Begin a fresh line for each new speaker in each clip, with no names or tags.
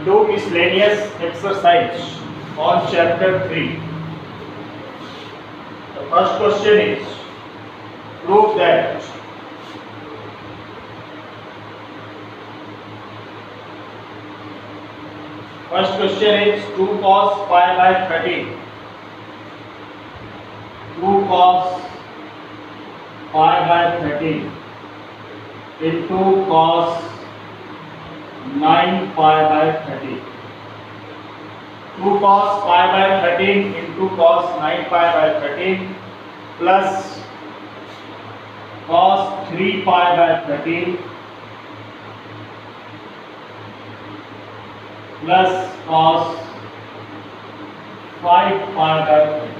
do miscellaneous exercise on chapter 3. The first question is, prove that first question is 2 cos pi by 13. 2 cos pi by 13 into cos 9 pi by 13. 2 cos pi by 13 into cos 9 pi by 13 plus cos 3 pi by 13 plus cos 5 pi by 13.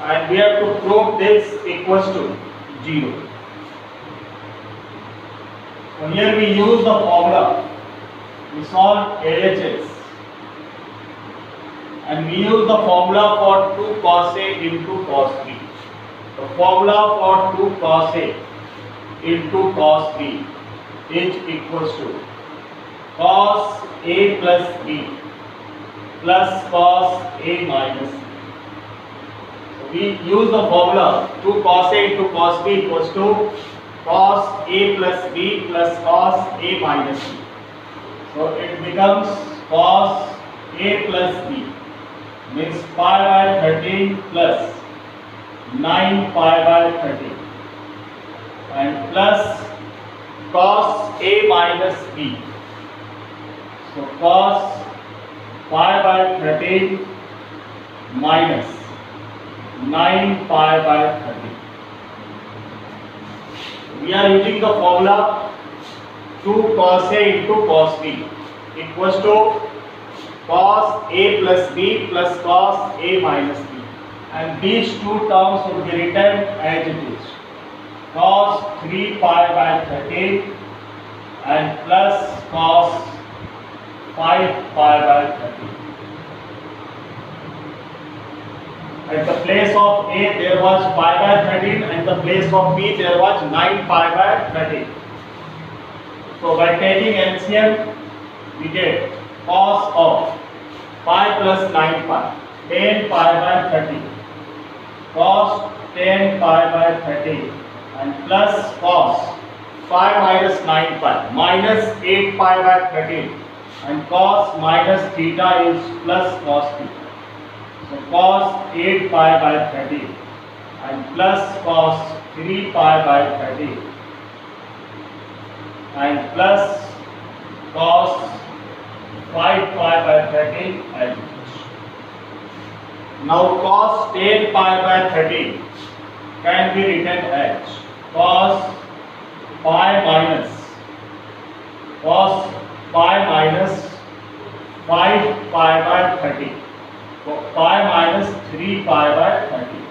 And we have to prove this equals to 0. So here we use the formula. We solve LHS and we use the formula for 2 cos A into cos B. The formula for 2 cos A into cos B is equals to cos A plus B plus cos A minus B. So we use the formula 2 cos A into cos B equals to cos A plus B plus cos A minus B. So it becomes cos A plus B means pi by 13 plus 9 pi by 13 and plus cos A minus B. So cos pi by 13 minus 9 pi by 13. We are using the formula 2 cos A into cos B equals to cos A plus B plus cos A minus B, and these two terms will be written as it is, cos 3 pi by 13 and plus cos 5 pi by 13. At the place of A there was pi by 13 and the place of B there was 9 pi by 13. So by taking LCM we get cos of pi plus 9 pi, 10 pi by 13, cos 10 pi by 13 and plus cos 5 minus 9 pi minus 8 pi by 13 and cos minus theta is plus cos theta. So cos 8 pi by 13 and plus cos 3 pi by 13 and plus cos 5 pi by 13 as it is. Now cos 10 pi by 13 can be written as cos pi minus 5 pi by 13. So pi minus 3 pi by 13.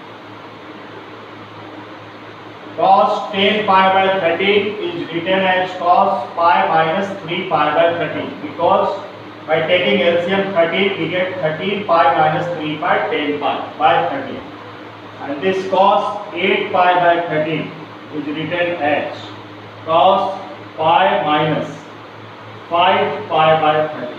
Cos 10 pi by 13 is written as cos pi minus 3 pi by 13 because by taking LCM 13 we get 13 pi minus 3 pi 10 pi by 13, and this cos 8 pi by 13 is written as cos pi minus 5 pi by 13.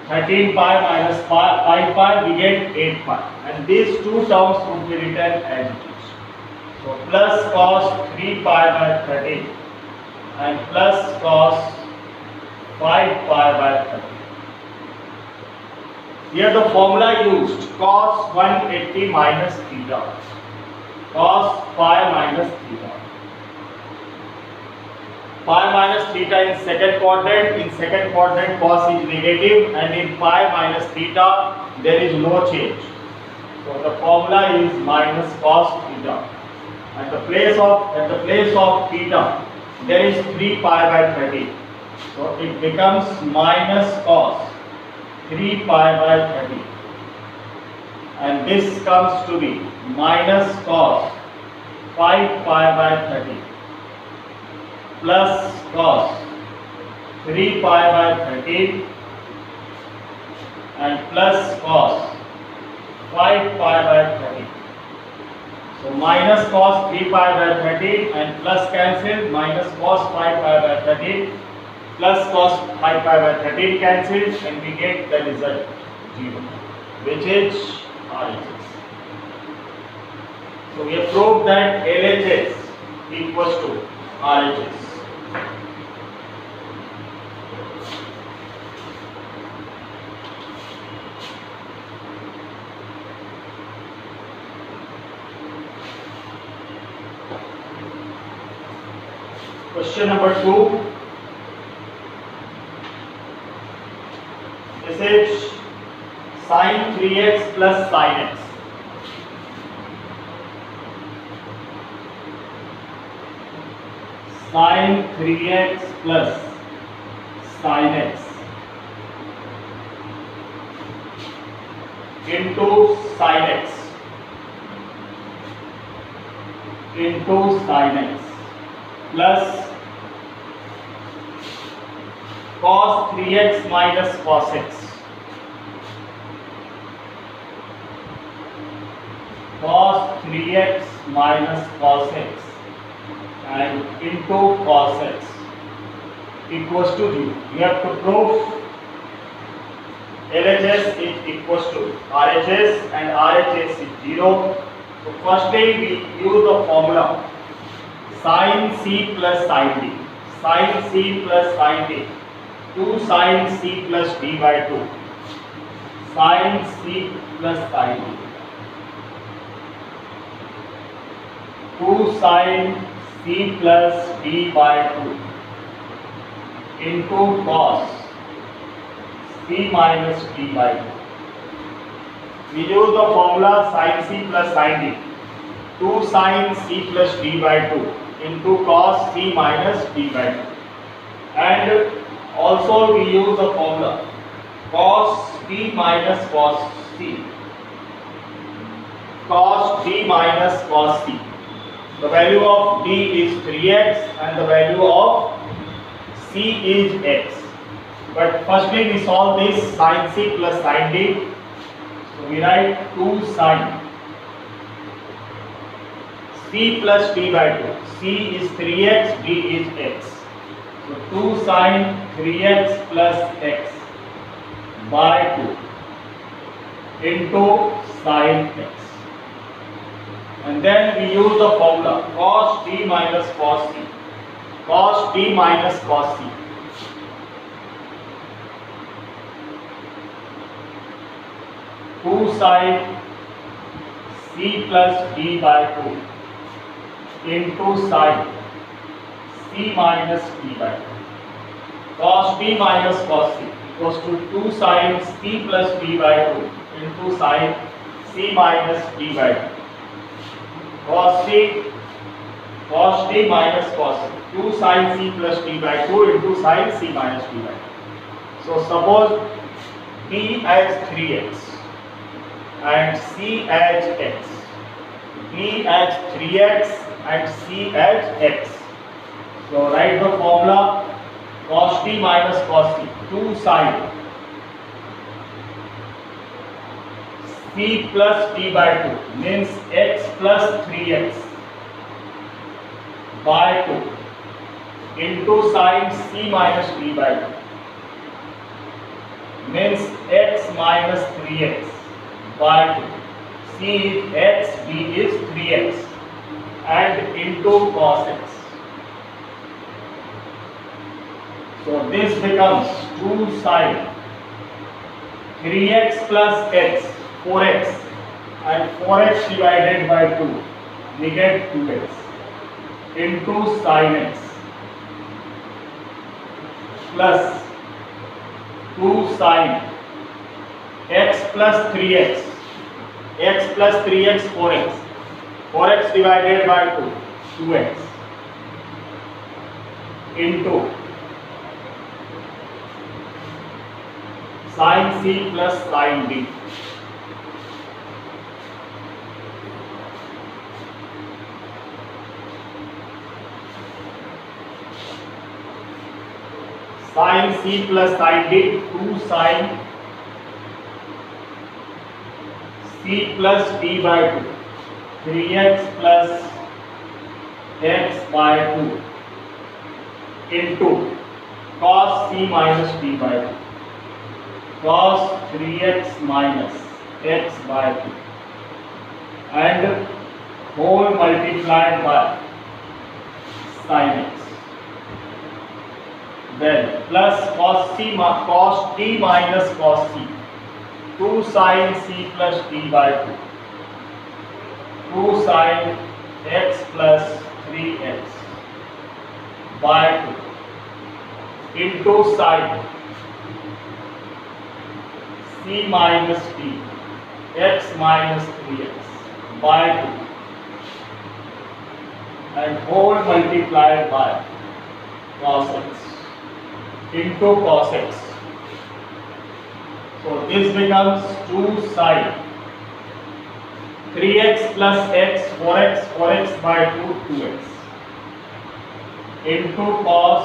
13 pi minus 5 pi we get 8 pi, and these two terms would be written as it is. So plus cos 3 pi by 13 and plus cos 5 pi by 13. Here the formula used cos 180 minus theta, cos pi minus theta. Pi minus theta in second quadrant cos is negative, and in pi minus theta there is no change. So the formula is minus cos theta. At the place of theta there is 3 pi by 13. So it becomes minus cos 3 pi by 13. And this comes to be minus cos 5 pi by 13 plus cos 3 pi by 13 and plus cos 5 pi by 13. So minus cos 3 pi by 13 and plus cancelled, minus cos 5 pi by 13 plus cos 5 pi by 13 cancelled, and we get the result 0, which is RHS. So we have proved that LHS equals to RHS. Question number 2. This is sin 3x plus sin x. Sin 3x plus sin x into sin x plus cos 3x minus cos x, cos 3x minus cos x and into cos x equals to 0. We have to prove LHS is equals to RHS and RHS is 0. So firstly we use the formula sin C plus sin D, sin C plus sin D, 2 sin C plus D by 2, sin C plus sin D, 2 sin C plus D by 2 into cos C minus D by 2. We use the formula sin C plus sin D, 2 sin C plus D by 2 into cos C minus D by 2. And also we use the formula cos D minus cos C, cos D minus cos C. The value of D is 3x and the value of C is x. But firstly we solve this sin C plus sin D. So we write 2 sin C plus D by 2. C is 3x, D is x. So 2 sin 3x plus x by 2 into sin x. And then we use the formula cos D minus cos C, cos D minus cos C. Two sin C plus D by 2 into sin C minus D by 2. Cos D minus cos C equals to 2 sin C plus D by 2 into sin C minus D by 2. Cos D minus cos C, 2 sin C plus D by 2 into sin C minus D by 2. So suppose D as 3x and C as x, D as 3x and C as x. So write the formula cos D minus cos C, 2 sin C plus D by 2 means x plus 3x by 2 into sin C minus D by 2 means x minus 3x by 2. C is x, D is 3x and into cos x. So this becomes 2 sin 3x plus x, 4x, and 4x divided by 2, we get 2x into sin x plus 2 sin x plus 3x, x plus 3x, 4x, 4x divided by 2, 2x into sin C plus sin D. Sin C plus sin D, 2 sin C plus D by 2 3x plus x by 2 into cos c minus d by 2, cos 3x minus x by 2, and whole multiplied by sin x. Then plus cos d minus cos c, 2 sin c plus d by 2, 2 sin x plus 3x by 2 into sin c minus d x minus 3x by 2, and whole multiplied by cos x into cos x. So this becomes 2 sin 3x plus x, 4x by 2, 2x into cos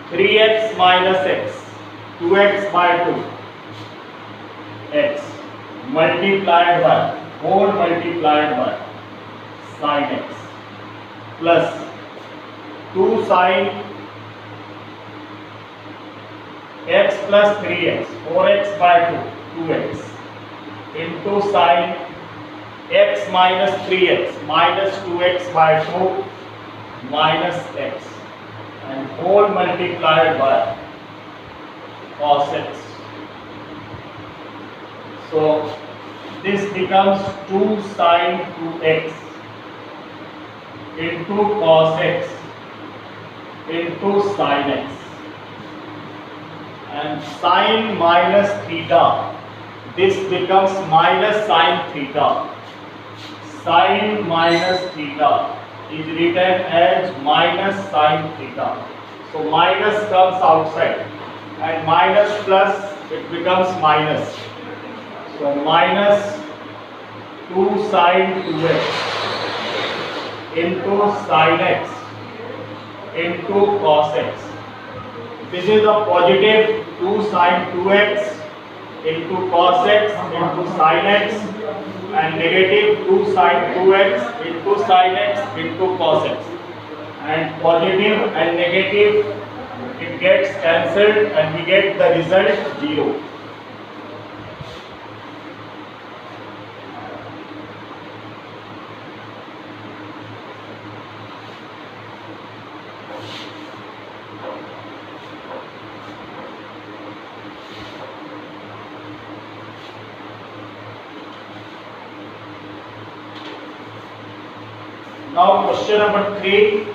3x minus x, 2x by 2 x multiplied by whole multiplied by sin x plus 2 sin x plus 3x, 4x by 2, 2x into sin x minus 3x minus 2x by 2 minus x, and whole multiplied by cos x. So this becomes 2 sin 2x into cos x into sin x, and sin minus theta, this becomes minus sin theta. Sin minus theta is written as minus sin theta. So minus comes outside, and minus plus it becomes minus. So minus 2 sin 2x into sin x into cos x. This is a positive 2 sin 2x into cos x into sin x, and negative 2 sin 2x into sin x into cos x. And positive and negative, it gets cancelled and we get the result 0. Now question number 3,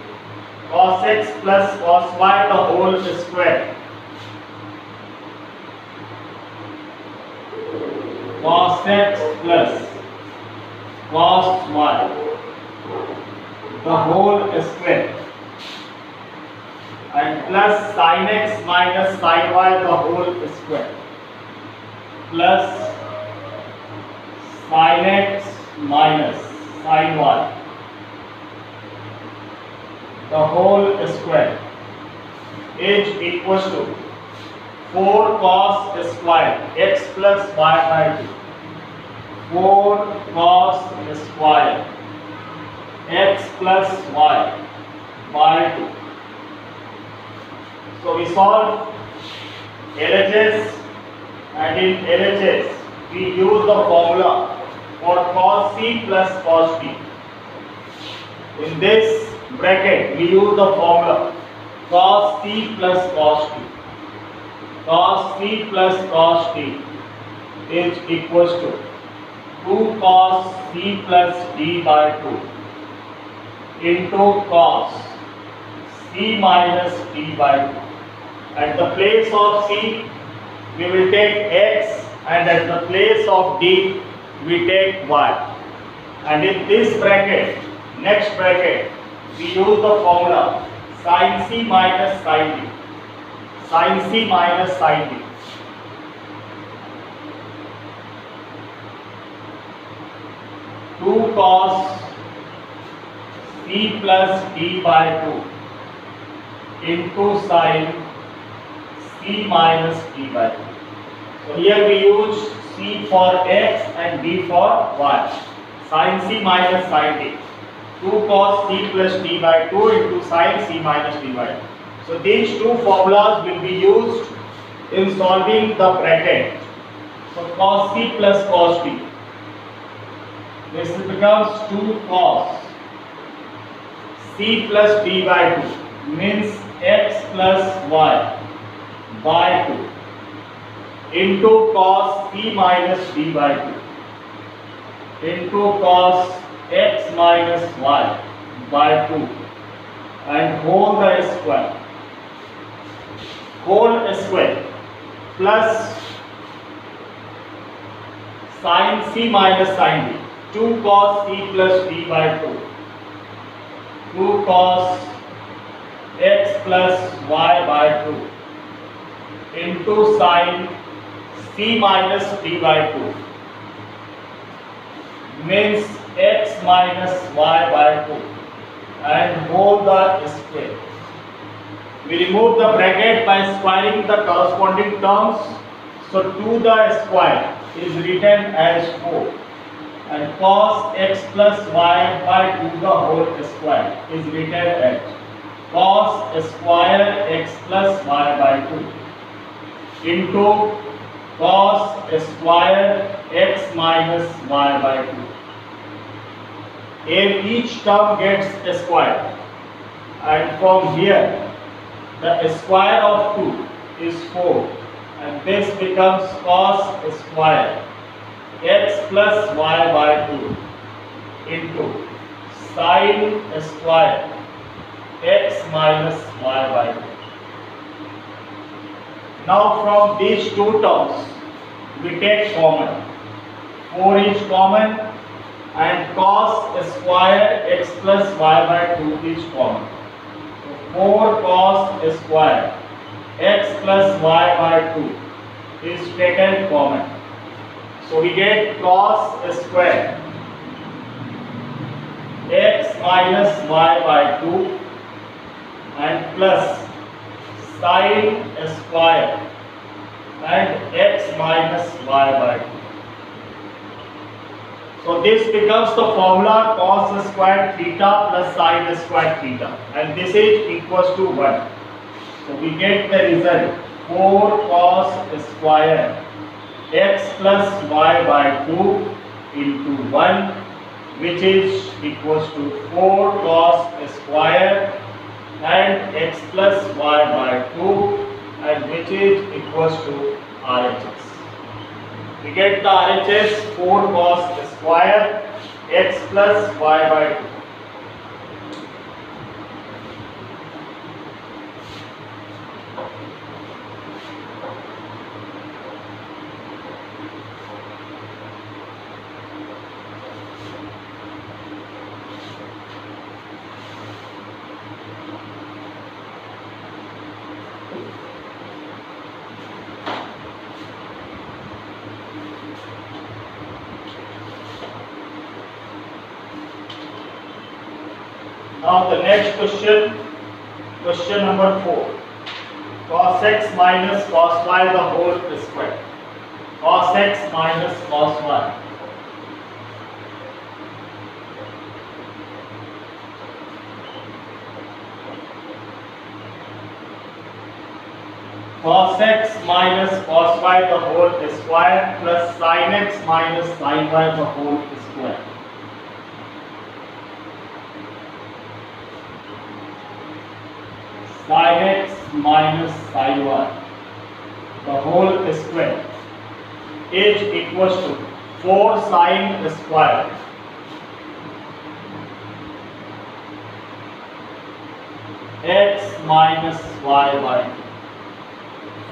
cos x plus cos y the whole square. Cos x plus cos y the whole square, and plus sin x minus sin y the whole square, plus sin x minus sin y the whole square is equals to 4 cos square x plus y by 2. 4 cos square x plus y by 2. So we solve LHS, and in LHS we use the formula for cos c plus cos d. In this bracket we use the formula cos c plus cos t. Cos c plus cos t is equals to 2 cos c plus d by 2 into cos c minus d by 2. At the place of c we will take x, and at the place of d we take y. And in this bracket, next bracket, we use the formula sin c minus sin d. Sin c minus sin d. Two cos c plus d by 2 into sin c minus d by 2. So here we use c for x and d for y. sin c minus sin d. 2 cos c plus d by 2 into sin c minus d by 2. So these two formulas will be used in solving the bracket. So cos c plus cos d. This becomes 2 cos c plus d by 2 means x plus y by 2 into cos c minus d by 2 into cos x minus y by 2 and whole square plus sin c minus sin d. 2 cos c plus d by 2 2 cos x plus y by 2 into sin c minus d by 2 means x minus y by 2 and whole the square. We remove the bracket by squaring the corresponding terms. So 2 the square is written as 4 and cos x plus y by 2 the whole square is written as cos square x plus y by 2 into cos square x minus y by 2. Here each term gets a square and from here the square of 2 is 4 and this becomes cos square x plus y by 2 into sin square x minus y by 2. Now from these two terms we take common. 4 is common and cos square x plus y by 2 is common. So 4 cos square x plus y by 2 is taken common. So we get cos square x minus y by 2 and plus sin square and x minus y by 2. So this becomes the formula cos square theta plus sin square theta and this is equals to 1. So we get the result 4 cos square x plus y by 2 into 1 which is equals to 4 cos square and x plus y by 2 and which is equals to RHS. We get the RHS 4 cos square x plus y by 2. Now the next question, question number 4. Cos x minus cos y the whole square. Cos x minus cos y. Cos x minus cos y the whole square plus sin x minus sin y the whole square. Sin x minus sin y the whole square is equals to 4 sin square x minus y by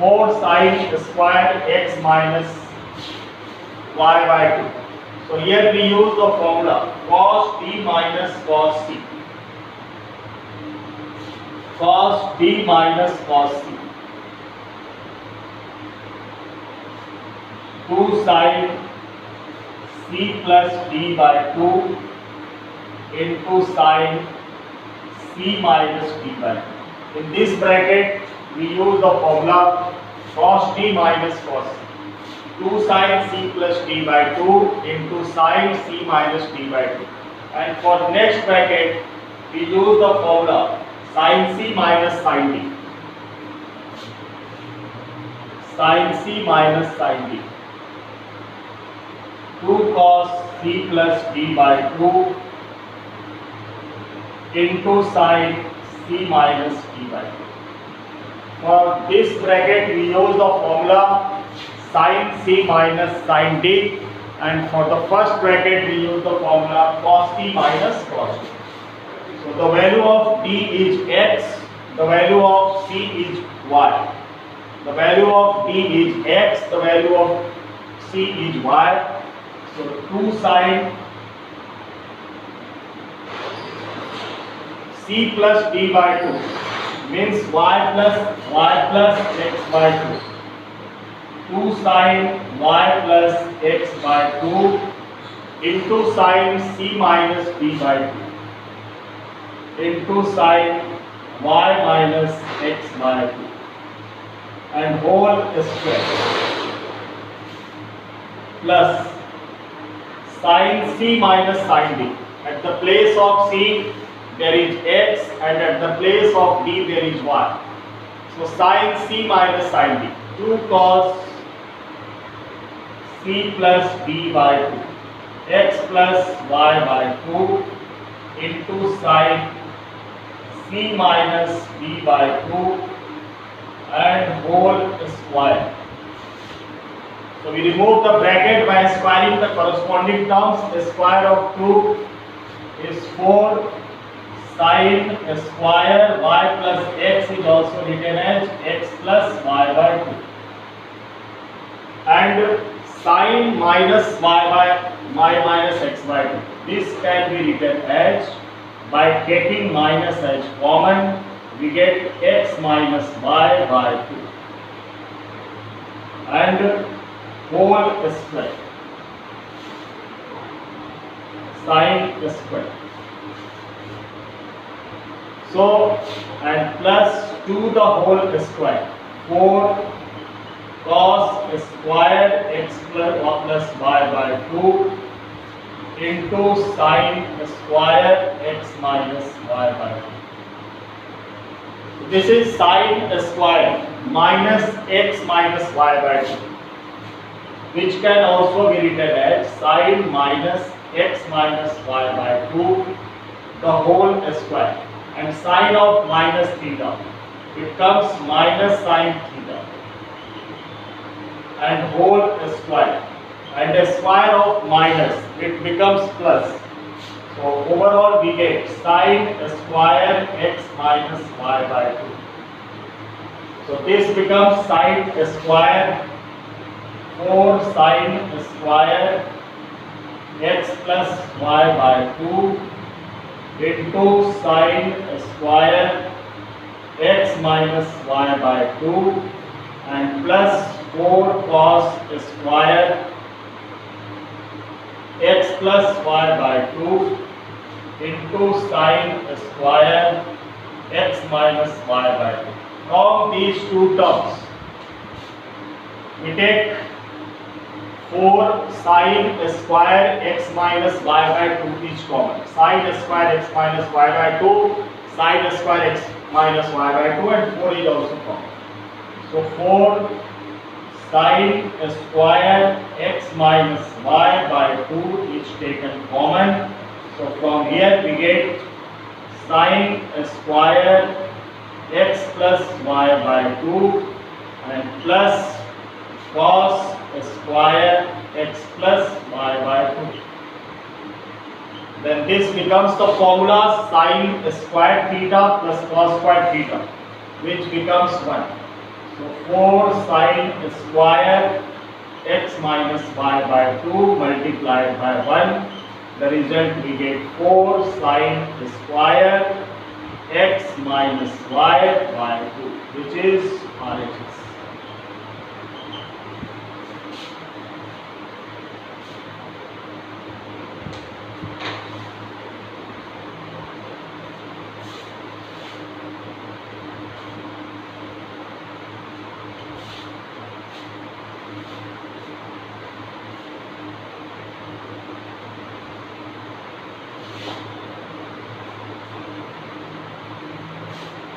4 sin square x minus y by 2. So here we use the formula cos d minus cos c. Cos d minus cos c 2 sin c plus d by 2 into sin c minus d by 2. In this bracket we use the formula cos d minus cos c. 2 sine c plus t by 2 into sine c minus t by 2. And for next bracket, we use the formula sine c minus sine d. Sine c minus sine d. 2 cos c plus d by 2 into sine c minus t by 2. For this bracket, we use the formula sine c minus sine d, and for the first bracket, we use the formula cos t minus cos t. So the value of d is x, the value of c is y. The value of d is x, the value of c is y. So 2 sine c plus d by 2 means y plus x by 2. 2 sine y plus x by 2 into sine c minus d by 2 into sine y minus x by 2 and whole square plus sine c minus sine d. At the place of c there is x and at the place of d there is y. So sine c minus sine d. 2 cos c plus d by 2 x plus y by 2 into sine c minus d by 2 and whole square. So we remove the bracket by squaring the corresponding terms. The square of 2 is 4 sine square y plus x is also written as x plus y by 2. And sine minus y by y minus x by 2. This can be written as, by taking minus as common, we get x minus y by 2 and whole square sine square. So and plus 2 the whole square, 4 cos square x plus y by 2 into sine square x minus y by 2. This is sine square minus x minus y by 2, which can also be written as sine minus x minus y by 2 the whole square, and sine of minus theta becomes minus sine theta and whole square, and the square of minus it becomes plus. So overall we get sine square x minus y by 2. So this becomes sine square 4 sine square x plus y by 2 into sine square x minus y by 2 and plus 4 cos square x plus y by 2 into sine square x minus y by 2. From these two terms, we take 4 sine square x minus y by 2 is common. Sine square x minus y by 2, sine square x minus y by 2, and 4 is also common. So 4 sine square x minus y by 2 is taken common. So from here we get sine square x plus y by 2 and plus cos square x plus y by 2. Then this becomes the formula sine square theta plus cos square theta, which becomes 1. So 4 sine square x minus y by 2 multiplied by 1. The result we get 4 sine square x minus y by 2, which is RHS.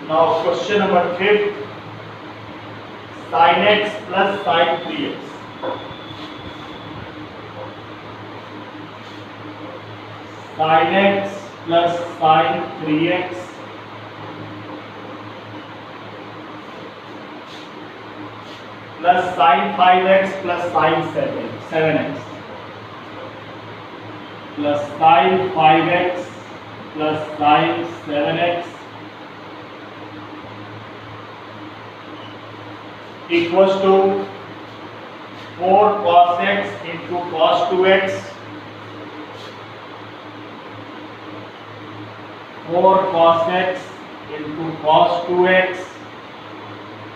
Now question number 5, sin x plus sin 3x. Sin x plus sin 3x plus sin 5x plus sin 7x plus sin 5x plus sin 7x equals to 4 cos x into cos 2x, 4 cos x into cos 2x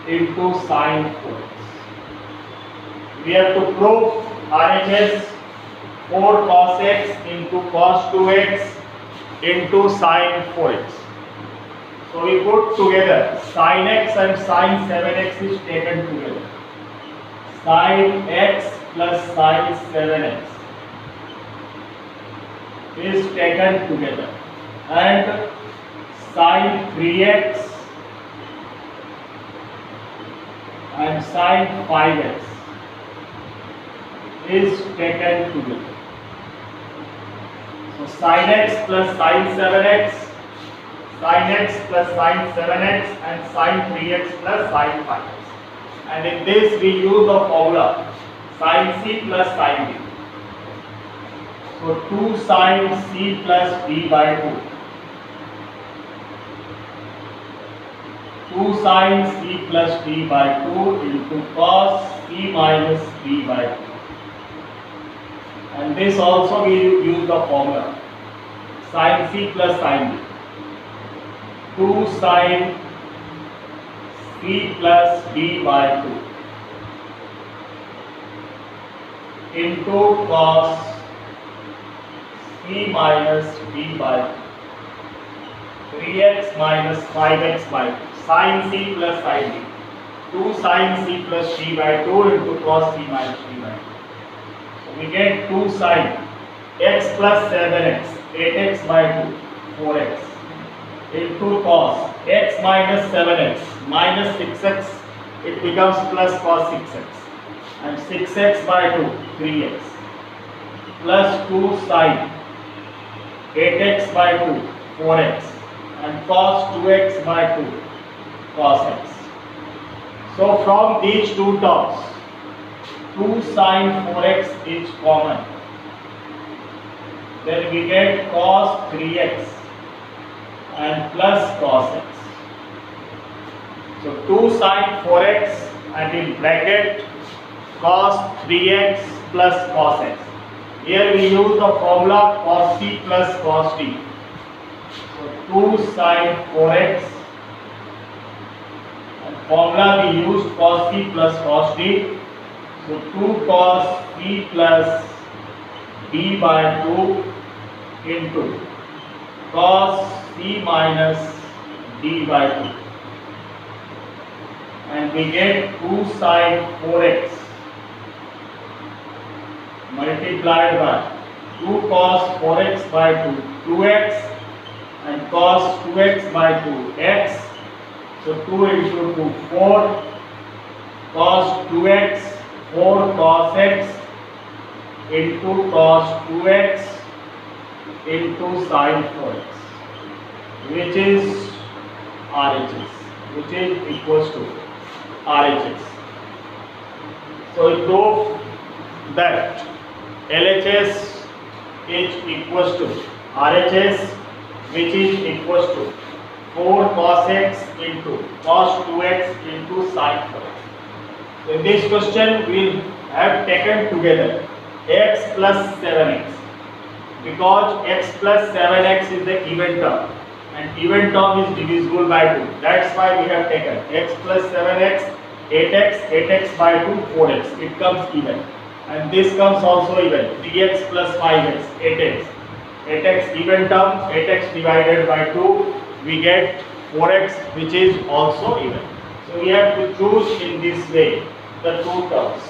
into sin 4x. We have to prove RHS 4 cos x into cos 2x into sin 4x. So we put together sin x and sin 7x is taken together. Sin x plus sin 7x is taken together, and sin 3x and sin 5x is taken together. So sin x plus sin 7x, sin x plus sin 7x and sin 3x plus sin 5x. And in this we use the formula sin c plus sin d. So 2 sin c plus d by 2. 2 sin c plus d by 2 into cos c minus d by 2. And this also we use the formula sin c plus sin d. 2 sin c plus d by 2 into cos c minus d by 2. 3x minus 5x by 2. Sin c plus sin d. 2 sin c plus d by 2 into cos c minus d by 2. So we get 2 sin x plus 7x, 8x by 2, 4x into cos x minus 7x minus 6x, it becomes plus cos 6x, and 6x by 2, 3x plus 2 sin 8x by 2, 4x and cos 2x by 2, cos x. So from these two terms, 2 sin 4x is common. Then we get cos 3x and plus cos x. So 2 sin 4x and in bracket cos 3x plus cos x. Here we use the formula cos c plus cos d. So 2 sin 4x and formula we used cos c plus cos d. So 2 cos c plus d by 2 into cos c minus d by 2, and we get 2 sin 4x multiplied by 2 cos 4x by 2, 2x and cos 2x by 2, x. So 2 into 2, 4 cos 2x, 4 cos x into cos 2x into sin 4x, which is RHS, which is equals to RHS. So we prove that LHS is equals to RHS, which is equals to 4 cos x into cos 2x into sin 4x. So in this question we have taken together x plus 7x, because x plus 7x is the even term and even term is divisible by 2. That's why we have taken x plus 7x, 8x, 8x by 2, 4x. It comes even. And this comes also even. 3x plus 5x, 8x. 8x even term, 8x divided by 2, we get 4x, which is also even. So we have to choose in this way the two terms.